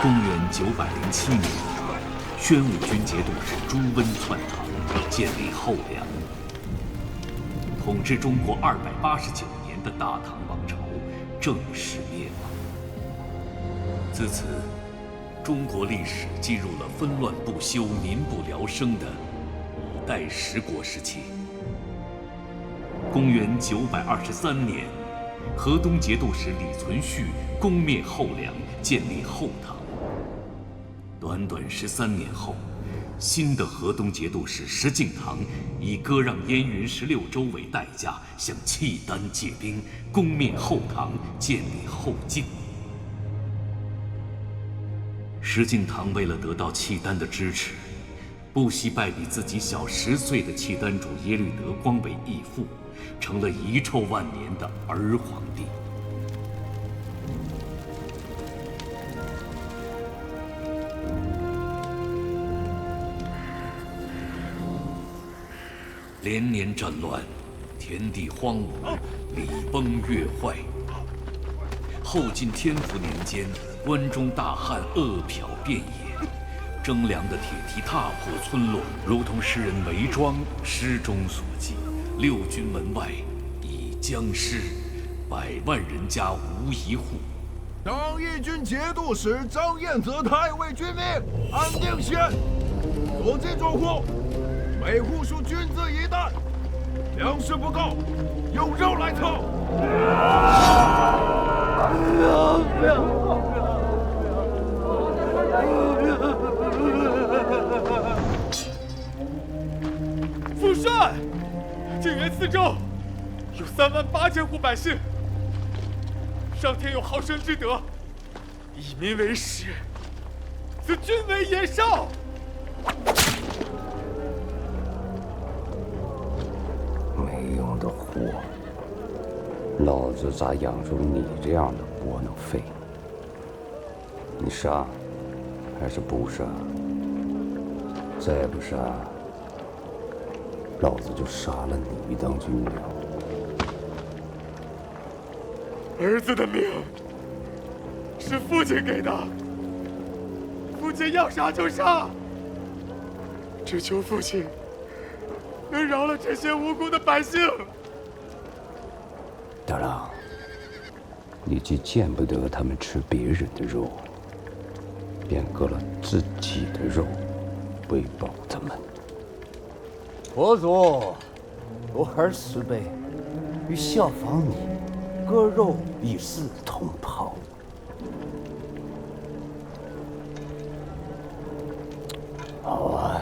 公元907年，宣武军节度使朱温篡唐，建立后梁。统治中国289年的大唐王朝正式灭亡。自此，中国历史进入了纷乱不休、民不聊生的五代十国时期。公元923年，河东节度使李存勖攻灭后梁，建立后唐。短短13年后，新的河东节度使石敬瑭以割让燕云16州为代价，向契丹借兵，攻灭后唐，建立后晋。石敬瑭为了得到契丹的支持，不惜拜比自己小10岁的契丹主耶律德光为义父，成了遗臭万年的儿皇帝。连年战乱，田地荒芜，礼崩乐坏。后晋天福年间，关中大旱，饿殍遍野，征粮的铁蹄踏破村落，如同诗人韦庄诗中所记：“6军门外已将湿，100万人家无一户。”当义军节度使张彦泽太尉军命，安定县所进诸户，每户数均资1担，粮食不够，用肉来凑。不要！父帅，晋元4州有38000户百姓，上天有好生之德，以民为食，此君为野兽。没用的货，老子咋养出你这样的窝囊废？你杀还是不杀？再不杀，老子就杀了你当军粮。儿子的命是父亲给的，父亲要杀就杀，只求父亲能饶了这些无辜的百姓。大郎，你既见不得他们吃别人的肉，便割了自己的肉，喂饱他们。佛祖，我儿慈悲，欲效仿你，割肉以示同袍。好啊，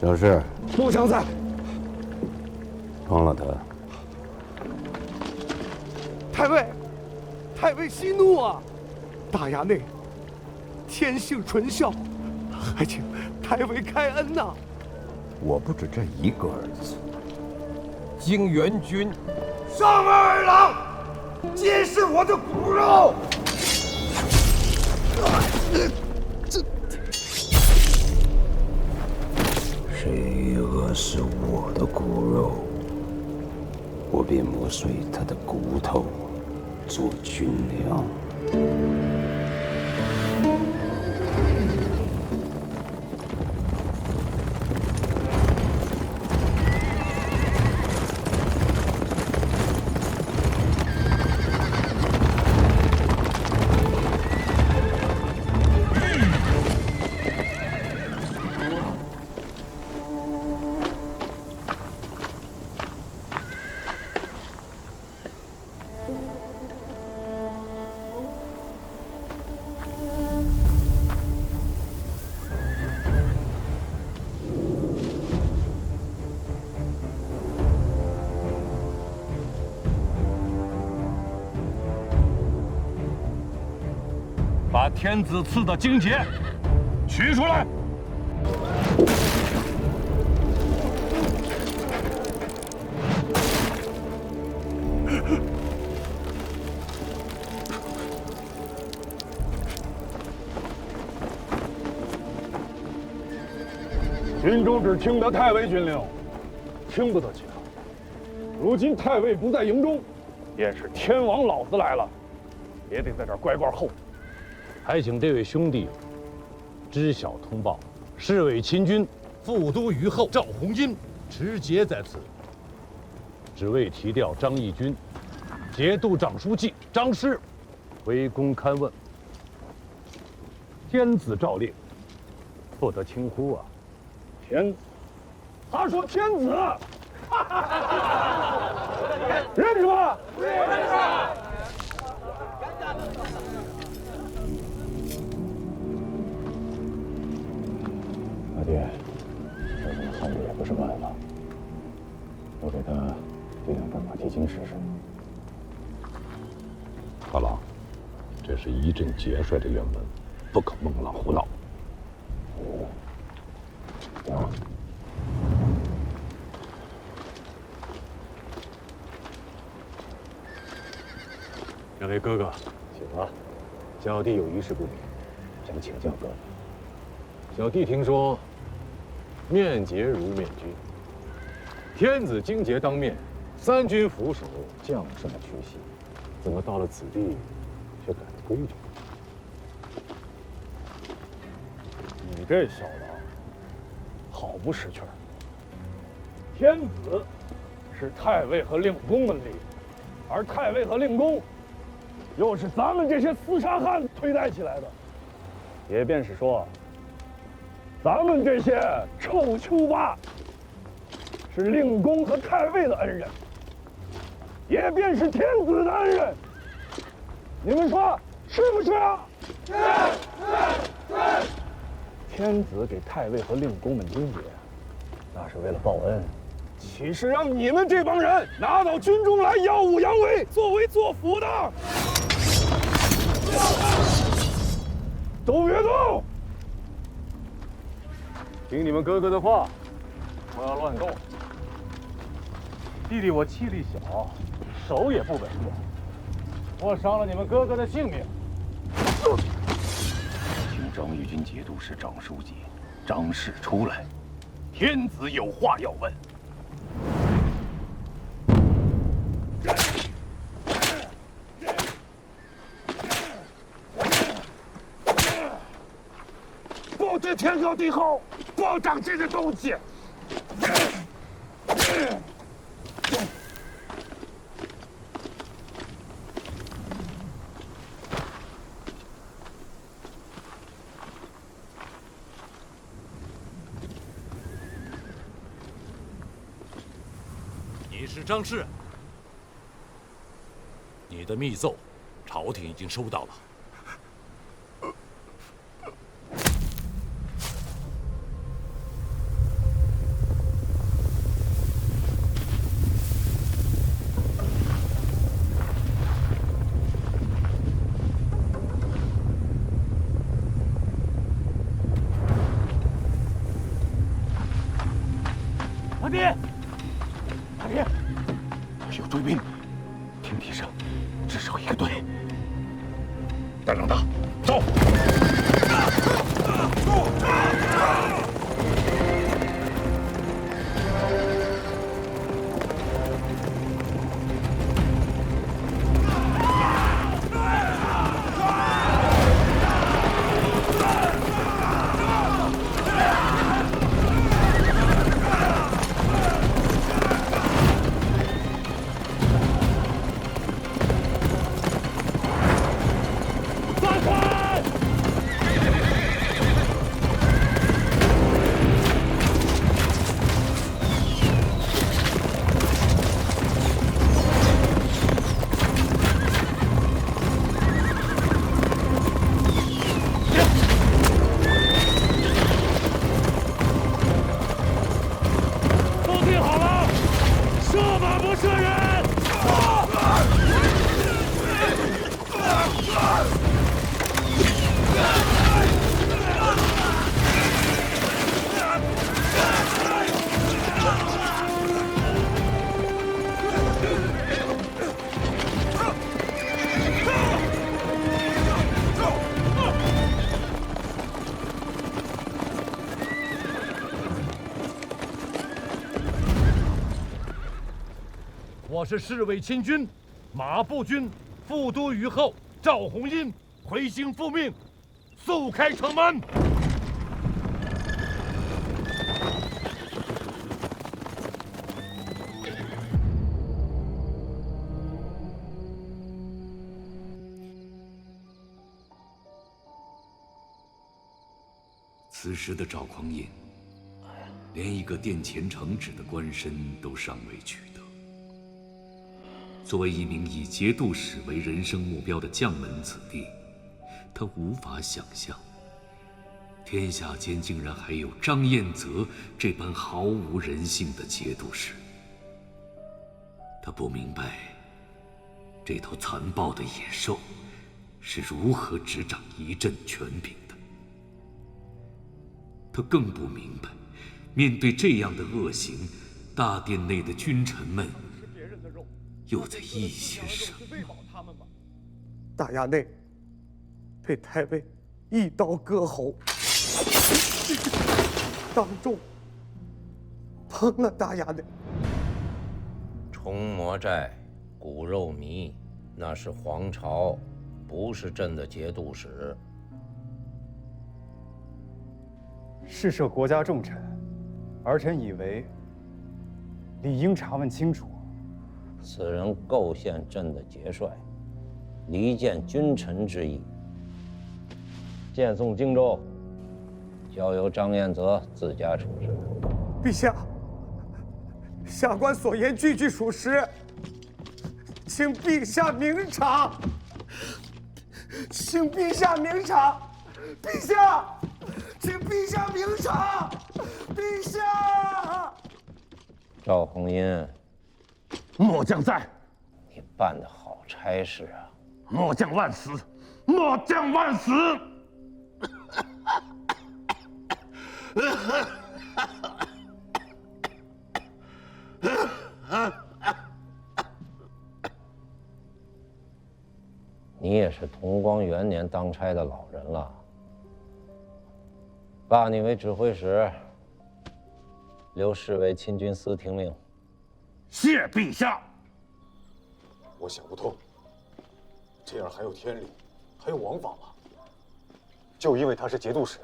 有事。不想在。放了他。太尉息怒啊！大衙内天性纯孝，还请太尉开恩呐！我不止这一个儿子。经元军，上二儿郎，皆是我的骨肉。谁饿死我的骨肉，我便磨碎他的骨头，做军粮。把天子赐的荆节取出来。军中只听得太尉军令，听不得其他。如今太尉不在营中，便是天王老子来了，也得在这儿乖乖候。还请这位兄弟知晓通报，侍卫亲军副都虞候赵弘金持节在此，只为提调张义军、节度长书记张氏回宫勘问。天子诏令，不得轻忽啊！天子，他说天子，认识吗？认识。老爹，这怎么看着也不是办法，我给他对两份马蹄经试试。大郎，这是一镇节帅的原文，不可孟浪胡闹。两位哥哥，请啊！小弟有一事不明，想请教哥哥。小弟听说，面节如面君，天子经节当面，三军俯首，将帅屈膝，怎么到了此地，却改了规矩？你这小子，好不识趣儿！天子是太尉和令公们立的，而太尉和令公又是咱们这些厮杀汉推戴起来的。也便是说，咱们这些臭丘巴是令公和太尉的恩人，也便是天子的恩人。你们说是不是啊？是。天子给太尉和令公们经节，那是为了报恩，岂是让你们这帮人拿到军中来耀武扬威、作威作福的？都别动！听你们哥哥的话，不要乱动。弟弟我气力小，手也不稳重，我伤了你们哥哥的性命。请张义军节度使张书记张氏出来，天子有话要问。不知天高地厚，不长这个东西。你是张氏，你的密奏，朝廷已经收到了。阿爹，阿爹，有追兵，天地上至少一个队。大长大，走！我是侍卫亲军马步军副都虞候赵弘殷，回京复命，速开城门！此时的赵匡胤，连一个殿前承旨的官身都尚未取得。作为一名以节度使为人生目标的将门子弟，他无法想象，天下间竟然还有张彦泽这般毫无人性的节度使。他不明白，这头残暴的野兽是如何执掌一镇权柄的。他更不明白，面对这样的恶行，大殿内的君臣们又在议些什么？大衙内被太尉一刀割喉，当众烹了大衙内。崇魔寨骨肉糜，那是皇朝，不是朕的节度使。事涉国家重臣，儿臣以为理应查问清楚。此人构陷朕的节帅，离间君臣之意。荐送荆州，交由张彦泽自家处置。陛下，下官所言句句属实，请陛下明察。请陛下明察，陛下，请陛下明察，陛下。赵弘殷，末将在。你办得好差事啊！末将万死，末将万死。你也是同光元年当差的老人了，罢你为指挥使，留侍卫亲军司听令。谢陛下。我想不通，这样还有天理，还有王法吗？就因为他是节度使，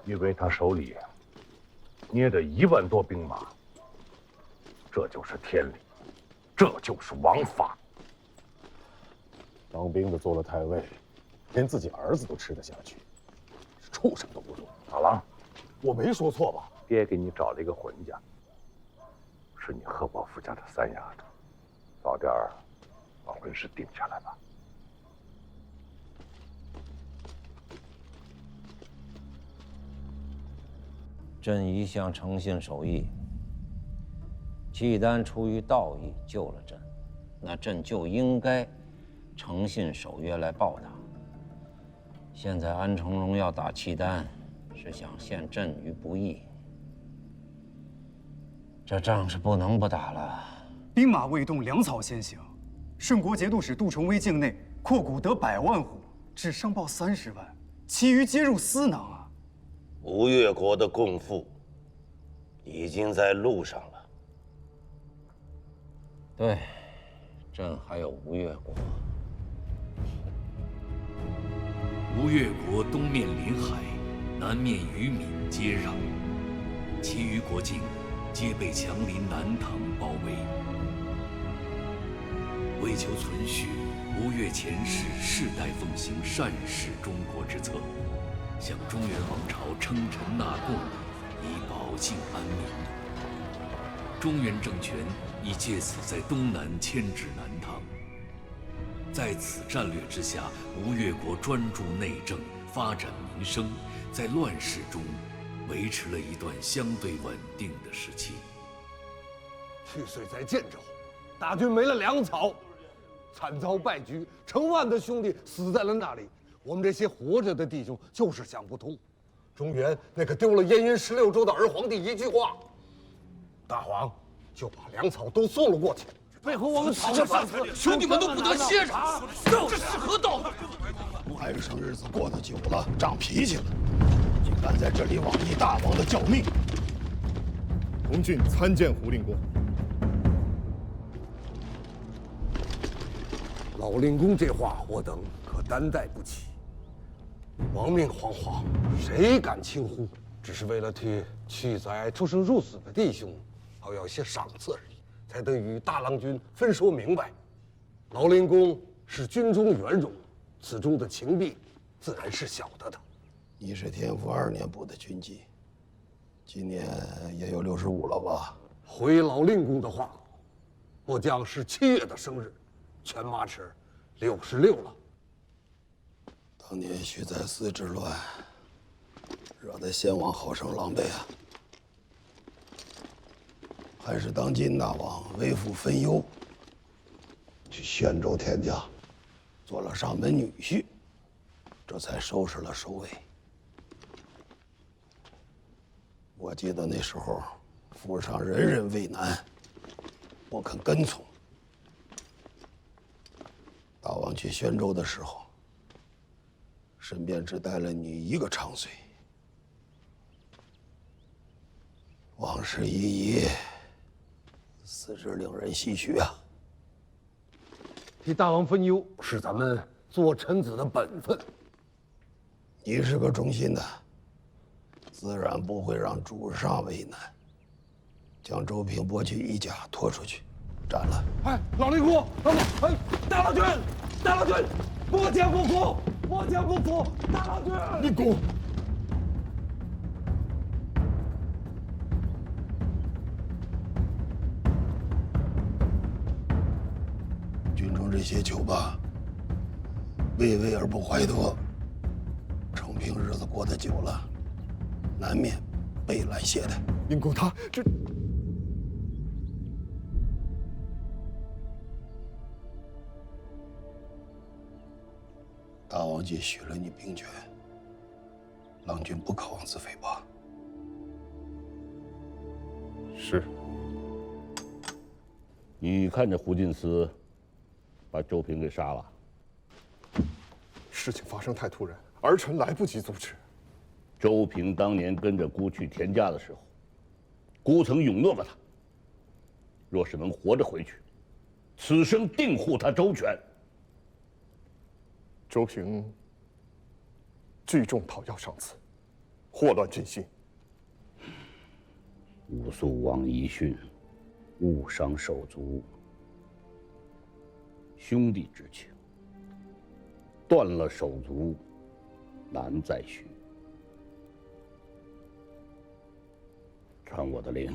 因为他手里捏着1万多兵马，这就是天理，这就是王法。当兵的做了太尉，连自己儿子都吃得下去，是畜生都不如。大郎，我没说错吧？爹给你找了一个浑家，是你贺伯父家的3丫头，早点把婚事定下来吧。朕一向诚信守义，契丹出于道义救了朕，那朕就应该诚信守约来报答。现在安重荣要打契丹，是想陷朕于不义，这仗是不能不打了。兵马未动，粮草先行。顺国节度使杜重威境内扩谷得100万户，只上报30万，其余皆入私囊啊！吴越国的共赋已经在路上了。对，朕还有吴越国。吴越国东面临海，南面与闽接壤，其余国境皆被强邻南唐包围。为求存续，吴越前世世代奉行善治中国之策，向中原王朝称臣纳贡，以保境安民。中原政权已借此在东南牵制南唐。在此战略之下，吴越国专注内政，发展民生，在乱世中维持了一段相对稳定的时期。去岁在建州，大军没了粮草，惨遭败局，成万的兄弟死在了那里。我们这些活着的弟兄就是想不通，中原那个丢了燕云16州的儿皇帝一句话，大王就把粮草都送了过去。背后我们讨了3次，兄弟们都不得歇着，这是何道？外甥日子过得久了，长脾气了，竟敢在这里妄议大王的教命。红俊参见胡令公。老老令公这话，我等可担待不起。亡命惶惶，谁敢轻忽？只是为了替去灾出生入死的弟兄，好要些赏赐而已，才得与大郎君分说明白。老令公是军中元戎，此中的情弊，自然是晓得的。你是天福2年部的军纪，今年也有65了吧？回老令公的话，末将是7月的生日，全马齿66了。当年徐载寺之乱，惹得先王好生狼狈啊！还是当今大王为父分忧，去宣州田家做了上门女婿，这才收拾了首尾。我记得那时候，府上人人为难，不肯跟从。大王去宣州的时候，身边只带了你一个长随。往事一一，死之令人唏嘘啊！替大王分忧是咱们做臣子的本分。你是个忠心的，自然不会让主上为难。将周平剥去衣甲拖出去，斩了。哎，老令公，大郎君，大郎君，末将不服，末将不服，大郎君。令公。军中这些囚霸，畏威而不怀德，承平日子过得久了，难免被拦懈怠。令公他这……大王既许了你兵权，郎君不可妄自菲薄。是。你看着胡进思把周平给杀了。事情发生太突然，儿臣来不及阻止。周平当年跟着孤去田家的时候，孤曾允诺过他，若是能活着回去，此生定护他周全。周平聚众讨要赏赐，祸乱军心。吾素望遗训，勿伤手足。兄弟之情，断了手足，难再续。传我的令，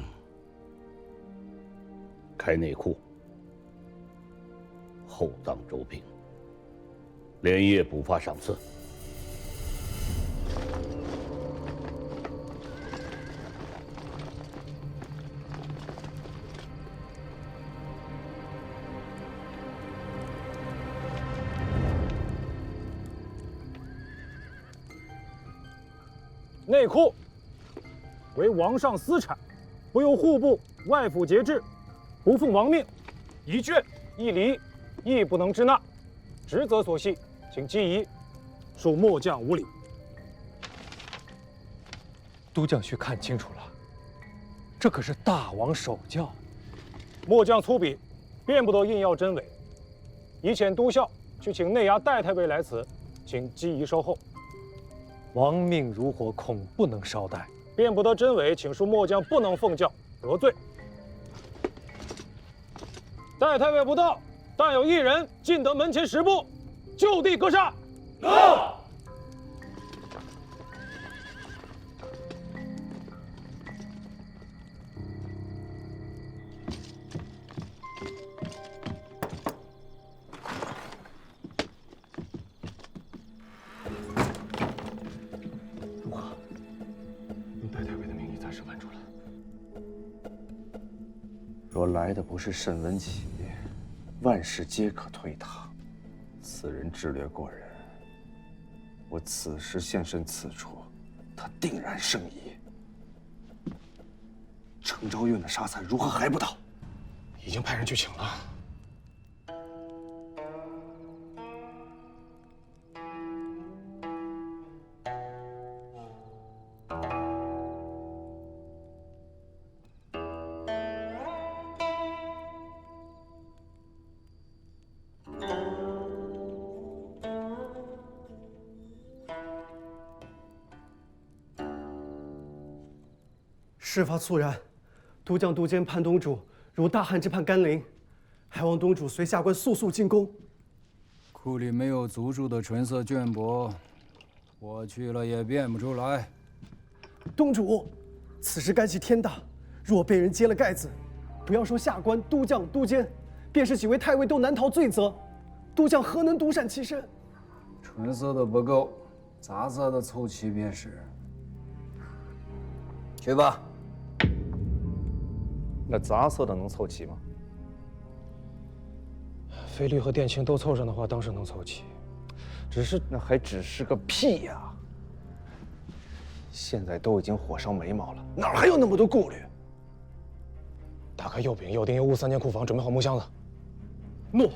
开内库，厚葬周平，连夜补发赏赐。内库为王上私产，不由户部、外府节制，不奉王命，一卷一厘亦不能支纳。职责所系，请机宜，恕末将无礼。都将须看清楚了，这可是大王手教。末将粗鄙，便不得硬要真伪。已遣都校去请内衙戴太尉来此，请机宜稍后。王命如火，恐不能稍待。便不得真伪，请恕末将不能奉教，得罪。戴太尉不到，但有一人进得门前10步，就地格杀。到。若来的不是沈文启，万事皆可推搪。此人智略过人，我此时现身此处，他定然胜疑。程昭院的杀才如何还不到？已经派人去请了。事发猝然，都将都监潘东主如大汉之盼甘霖，还望东主随下官速速进宫。库里没有足数的纯色绢帛，我去了也变不出来。东主，此事干系天大，若被人揭了盖子，不要说下官、都将、都监，便是几位太尉都难逃罪责。都将何能独善其身？纯色的不够，杂色的凑齐便是。去吧。那杂色的能凑齐吗？菲律和殿庆都凑上的话，当时能凑齐。只是那还只是个屁呀！现在都已经火烧眉毛了，哪还有那么多顾虑？打开药饼、药丁、药物3间库房，准备好木箱子。诺。